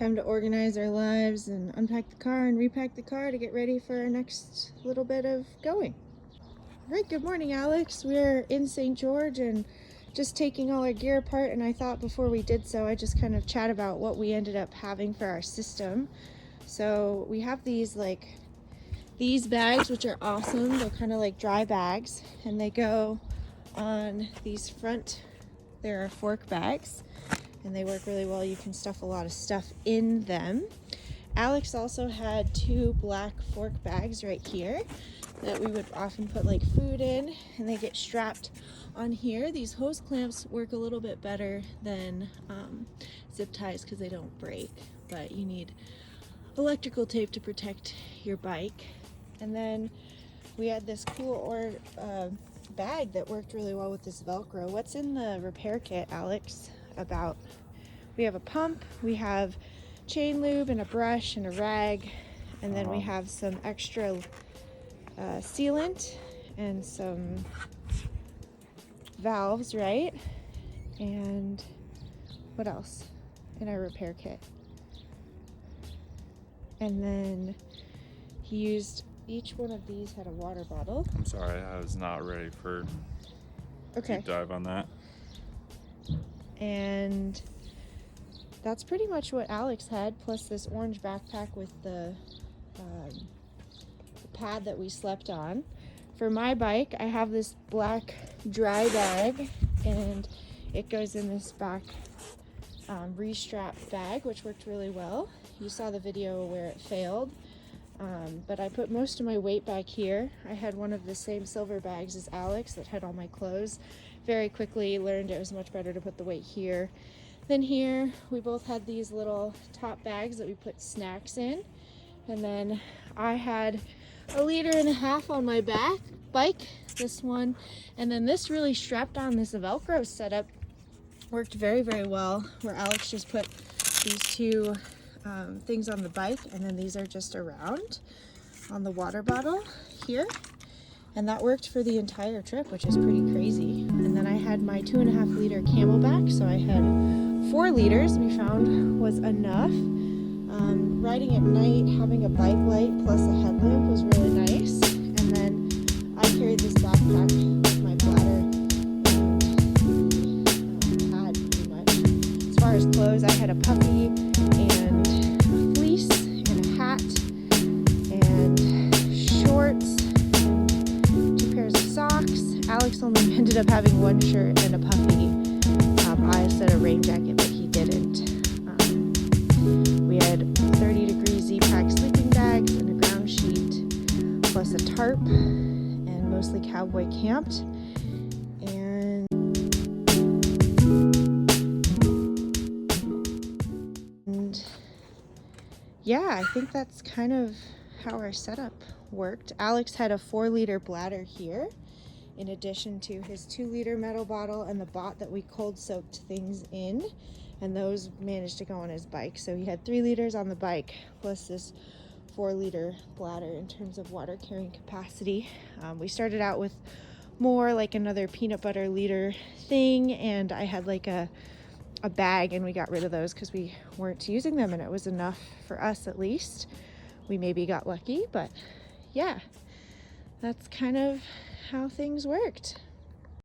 Time to organize our lives and unpack the car and repack the car to get ready for our next little bit of going. All right, good morning, Alex. We're in St. George and just taking all our gear apart, and I thought before we did so, I'd just kind of chat about what we ended up having for our system. So we have these bags, which are awesome. They're kind of like dry bags, and they go on these front, there are fork bags, and they work really well. You can stuff a lot of stuff in them. Alex also had two black fork bags right here that we would often put like food in, and they get strapped on here. These hose clamps work a little bit better than zip ties because they don't break, but you need electrical tape to protect your bike. And then we had this cool bag that worked really well with this Velcro. What's in the repair kit, Alex? We have a pump, we have chain lube and a brush and a rag, and then we have some extra sealant and some valves, right? And what else in our repair kit? And then he used, each one of these had a water bottle. I'm sorry, I was not ready for deep dive on that. And that's pretty much what Alex had, plus this orange backpack with the pad that we slept on. For my bike, I have this black dry bag, and it goes in this back restrap bag, which worked really well. You saw the video where it failed, but I put most of my weight back here. I had one of the same silver bags as Alex that had all my clothes. Very quickly learned it was much better to put the weight here than here. We both had these little top bags that we put snacks in, and then I had 1.5 liters on my bike, this one, and then this really strapped on this Velcro setup worked very, very well, where Alex just put these two things on the bike, and then these are just around on the water bottle here, and that worked for the entire trip, which is pretty crazy. And then I had my 2.5 liter Camelback, so I had 4 liters we found was enough. Riding at night, having a bike light plus a headlamp was really nice. And then I carried this backpack with my bladder and pad pretty much. As far as clothes, I had a puppy and a fleece and a hat and shorts and 2 pairs of socks. Alex only ended up having 1 shirt and a puppy. I said a rain jacket, but he didn't. We had 30-degree Z-Pack sleeping bags and a ground sheet, plus a tarp, and mostly cowboy camped. And yeah, I think that's kind of how our setup worked. Alex had a 4-liter bladder here, in addition to his 2-liter metal bottle and the bot that we cold soaked things in, and those managed to go on his bike. So he had 3 liters on the bike plus this 4-liter bladder in terms of water carrying capacity. We started out with more like another peanut butter liter thing, and I had like a bag, and we got rid of those because we weren't using them, and it was enough for us at least. We maybe got lucky, but yeah, that's kind of how things worked.